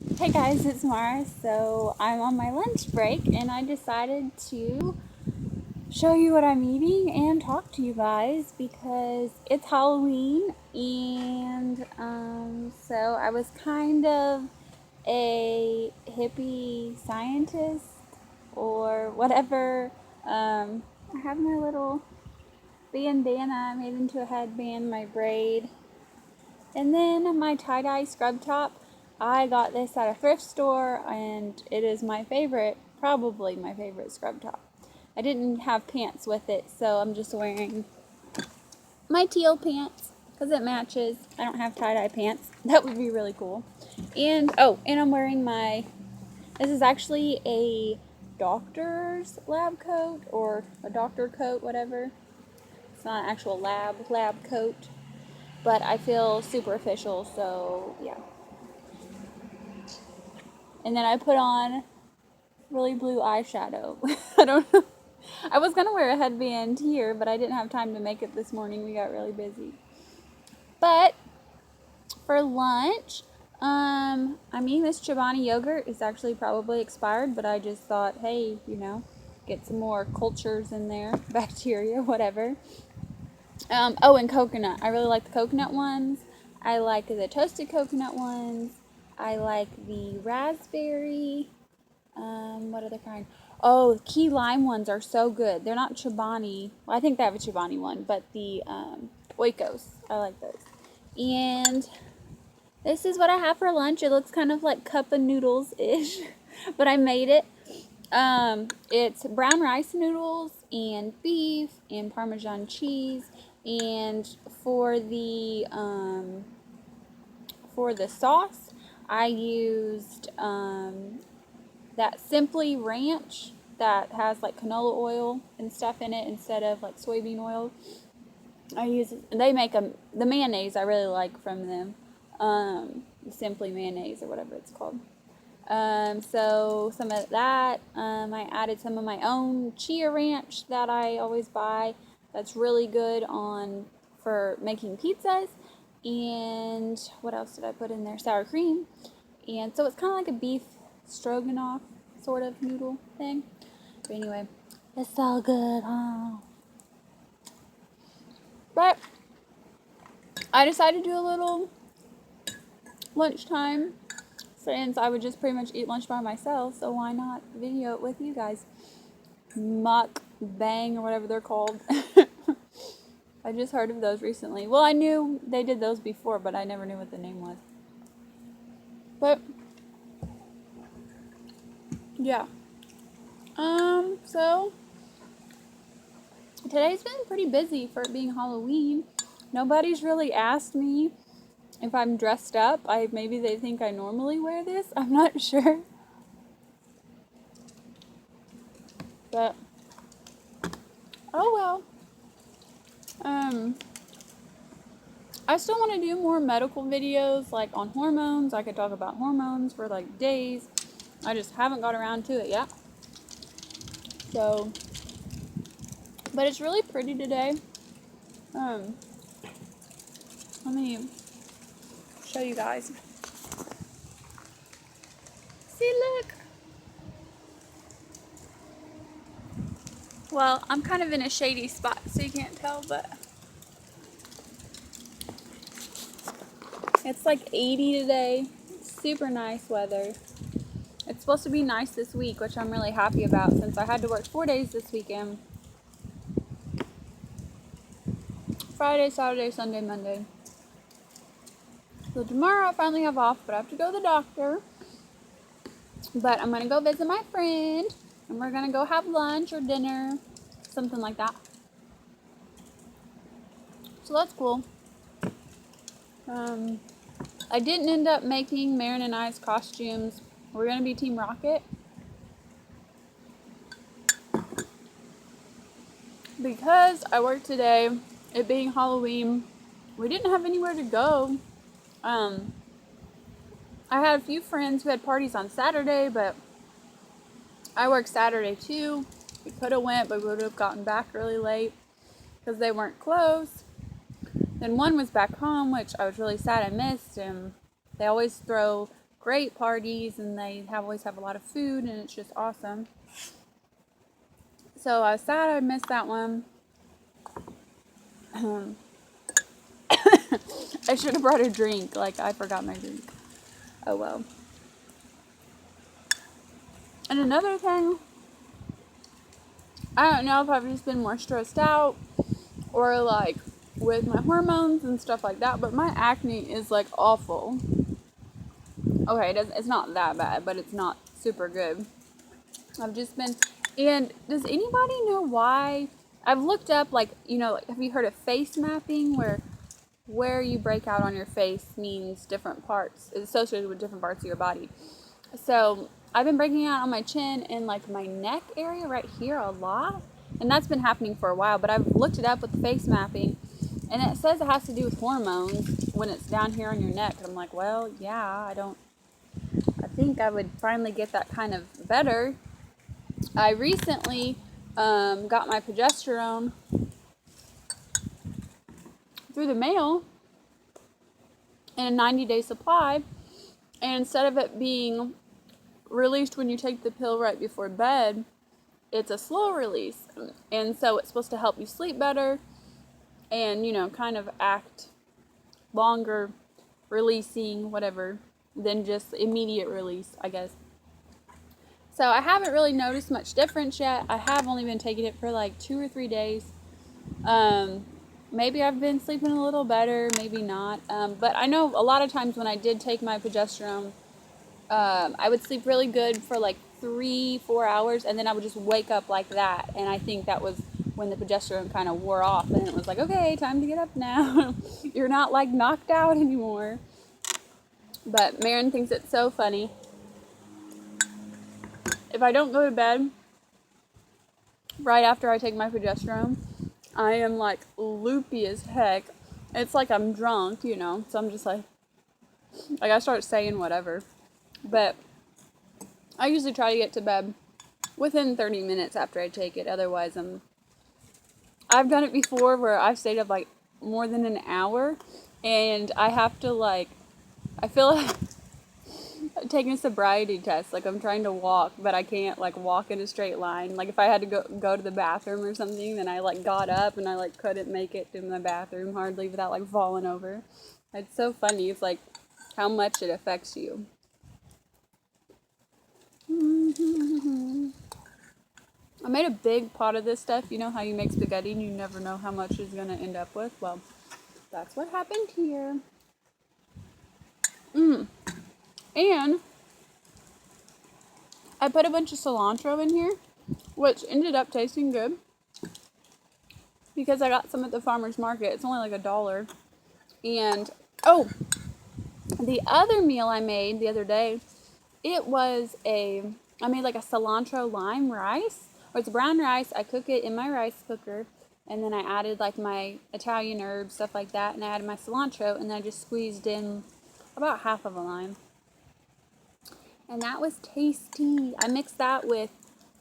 Hey guys, it's Mara. So I'm on my lunch break and I decided to show you what I'm eating and talk to you guys because it's Halloween and so I was kind of a hippie scientist or whatever. I have my little bandana made into a headband, my braid, and then my tie-dye scrub top. I got this at a thrift store and it is my favorite, probably my favorite scrub top. I didn't have pants with it, so I'm just wearing my teal pants because it matches. I don't have tie-dye pants. That would be really cool. And oh, and I'm wearing this is actually a doctor's lab coat or a doctor coat, whatever. It's not an actual lab coat, but I feel super official, so yeah. And then I put on really blue eyeshadow. I don't know. I was going to wear a headband here, but I didn't have time to make it this morning. We got really busy. But for lunch, I'm eating this Chobani yogurt. It's actually probably expired, but I just thought, hey, get some more cultures in there, bacteria, whatever. Oh, and coconut. I really like the coconut ones. I like the toasted coconut ones. I like the raspberry. What other kind? Oh, key lime ones are so good. They're not Chobani. Well, I think they have a Chobani one, but the Oikos. I like those. And this is what I have for lunch. It looks kind of like cup of noodles-ish, but I made it. It's brown rice noodles and beef and Parmesan cheese. And for the sauce, I used that Simply Ranch that has like canola oil and stuff in it instead of like soybean oil. They make the mayonnaise I really like from them. Simply mayonnaise or whatever it's called. So some of that. I added some of my own chia ranch that I always buy. That's really good for making pizzas. And what else did I put in there? Sour cream. And so it's kind of like a beef stroganoff sort of noodle thing. But anyway, it's all good, huh? But I decided to do a little lunchtime since I would just pretty much eat lunch by myself, so why not video it with you guys? Muk-bang or whatever they're called. I just heard of those recently. Well, I knew they did those before, but I never knew what the name was. But yeah. So today's been pretty busy for it being Halloween. Nobody's really asked me if I'm dressed up. Maybe they think I normally wear this. I'm not sure. But oh well. I still want to do more medical videos like on hormones. I could talk about hormones for like days. I just haven't got around to it yet. So, but it's really pretty today. Let me show you guys. See, look. Well, I'm kind of in a shady spot, so you can't tell, but it's like 80 today. Super nice weather. It's supposed to be nice this week, which I'm really happy about since I had to work 4 days this weekend. Friday, Saturday, Sunday, Monday. So tomorrow I finally have off, but I have to go to the doctor. But I'm going to go visit my friend, and we're going to go have lunch or dinner, something like that. So that's cool. I didn't end up making Marin and I's costumes. We're going to be Team Rocket. Because I worked today, it being Halloween, we didn't have anywhere to go. I had a few friends who had parties on Saturday, but I worked Saturday too. We could have went, but we would have gotten back really late because they weren't closed. Then one was back home, which I was really sad I missed, and they always throw great parties, and they always have a lot of food, and it's just awesome. So I was sad I missed that one. I should have brought a drink. Like, I forgot my drink. Oh well. And another thing, I don't know if I've just been more stressed out or like with my hormones and stuff like that, but my acne is like awful. Okay, it's not that bad, but it's not super good. I've just been, and does anybody know why? I've looked up, like, you know, like, have you heard of face mapping, where you break out on your face means different parts, is associated with different parts of your body. So I've been breaking out on my chin and like my neck area right here a lot, and that's been happening for a while, but I've looked it up with face mapping, and it says it has to do with hormones when it's down here on your neck. And I'm like, well, yeah, I think I would finally get that kind of better. I recently got my progesterone through the mail in a 90-day supply, and instead of it being released when you take the pill right before bed, it's a slow release, and so it's supposed to help you sleep better and, you know, kind of act longer releasing, whatever, than just immediate release, I guess. So I haven't really noticed much difference yet. I have only been taking it for like 2 or 3 days. Maybe I've been sleeping a little better, maybe not. But I know a lot of times when I did take my progesterone, I would sleep really good for like 3-4 hours, and then I would just wake up like that. And I think that was when the progesterone kind of wore off, and it was like, okay, time to get up now. You're not like knocked out anymore. But Marin thinks it's so funny. If I don't go to bed right after I take my progesterone, I am like loopy as heck. It's like I'm drunk, you know, so I'm just like I start saying whatever. But I usually try to get to bed within 30 minutes after I take it. Otherwise, I've done it before where I've stayed up like more than an hour, and I have to like, I feel like taking a sobriety test. Like, I'm trying to walk, but I can't like walk in a straight line. Like, if I had to go to the bathroom or something, then I like got up and I like couldn't make it to my bathroom hardly without like falling over. It's so funny. It's like how much it affects you. I made a big pot of this stuff. You know how you make spaghetti and you never know how much it's going to end up with? Well, that's what happened here. And I put a bunch of cilantro in here, which ended up tasting good because I got some at the farmer's market. It's only like $1. And, oh, the other meal I made the other day, I made like a cilantro lime rice. Or it's brown rice. I cook it in my rice cooker, and then I added like my Italian herbs, stuff like that, and I added my cilantro, and then I just squeezed in about half of a lime. And that was tasty. I mixed that with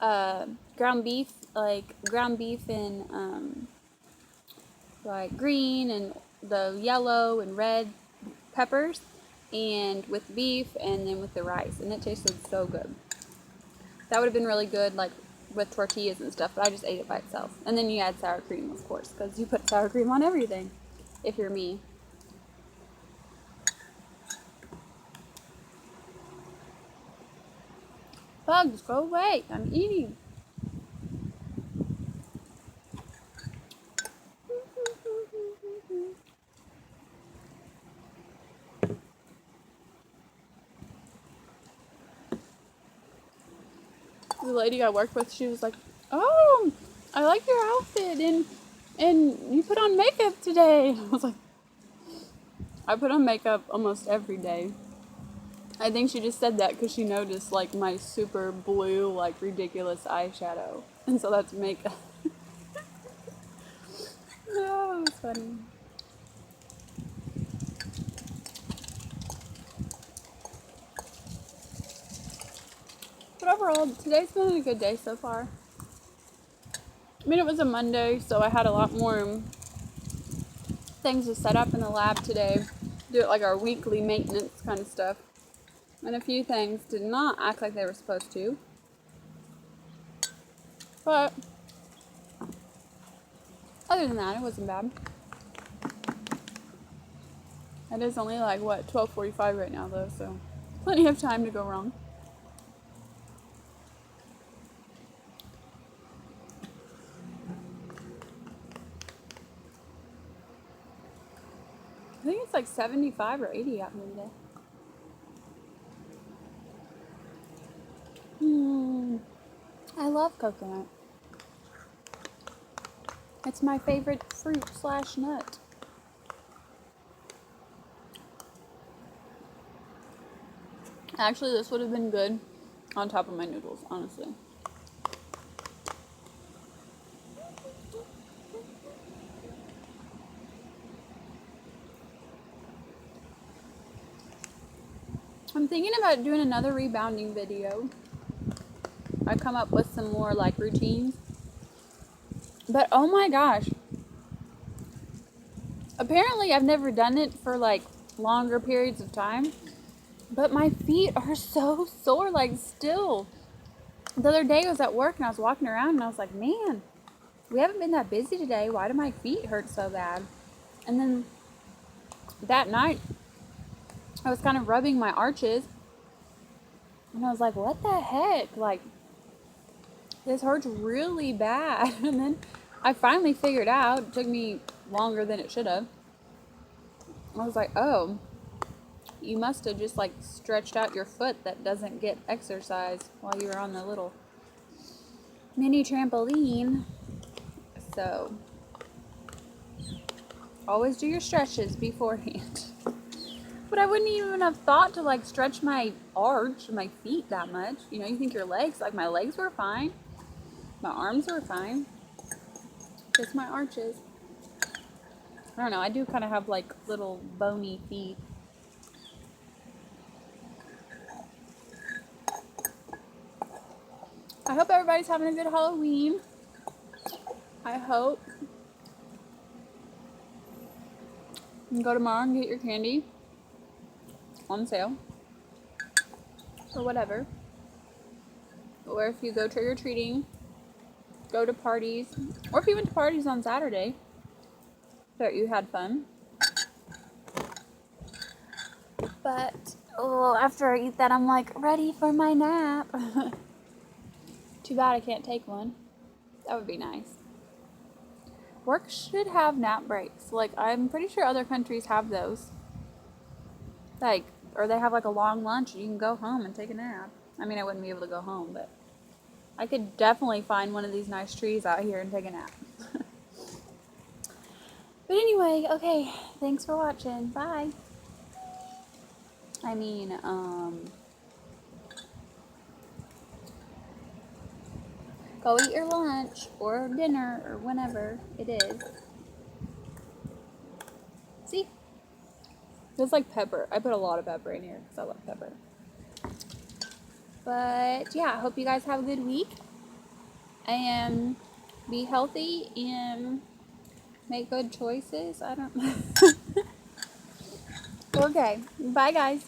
ground beef and like green and the yellow and red peppers, and with beef, and then with the rice, and it tasted so good. That would have been really good like with tortillas and stuff, but I just ate it by itself. And then you add sour cream, of course, because you put sour cream on everything, if you're me. Bugs, go away. I'm eating. The lady I worked with, she was like, oh, I like your outfit, and you put on makeup today. I was like, I put on makeup almost every day. I think she just said that because she noticed like my super blue, like ridiculous eyeshadow, and so that's makeup. Oh, it's funny. But overall, today's been a good day so far. I mean, it was a Monday, so I had a lot more things to set up in the lab today. Do it like our weekly maintenance kind of stuff. And a few things did not act like they were supposed to. But other than that, it wasn't bad. It is only like, what, 12:45 right now, though, so plenty of time to go wrong. I think it's like 75 or 80 out here today. I love coconut. It's my favorite fruit / nut. Actually, this would have been good on top of my noodles, honestly. I'm thinking about doing another rebounding video. I come up with some more like routines. But oh my gosh. Apparently I've never done it for like longer periods of time. But my feet are so sore, like still. The other day I was at work and I was walking around and I was like, man, we haven't been that busy today. Why do my feet hurt so bad? And then that night I was kind of rubbing my arches and I was like, what the heck? Like, this hurts really bad. And then I finally figured out, it took me longer than it should have. I was like, oh, you must have just like stretched out your foot that doesn't get exercise while you were on the little mini trampoline. So always do your stretches beforehand. But I wouldn't even have thought to like stretch my arch, my feet that much. You know, you think your legs, like my legs were fine. My arms were fine. Just my arches. I don't know, I do kind of have like little bony feet. I hope everybody's having a good Halloween. I hope you can go tomorrow and get your candy on sale or whatever. Or if you go trick-or-treating, go to parties, or if you went to parties on Saturday that you had fun. But oh, after I eat that, I'm like ready for my nap. Too bad I can't take one. That would be nice. Work should have nap breaks. Like, I'm pretty sure other countries have those. Like, or they have like a long lunch and you can go home and take a nap. I mean, I wouldn't be able to go home, but I could definitely find one of these nice trees out here and take a nap. But anyway, okay, thanks for watching. Bye. I mean, go eat your lunch or dinner or whenever it is. See? It's like pepper. I put a lot of pepper in here because I love pepper. But yeah, I hope you guys have a good week. And be healthy and make good choices. I don't know. Okay. Bye, guys.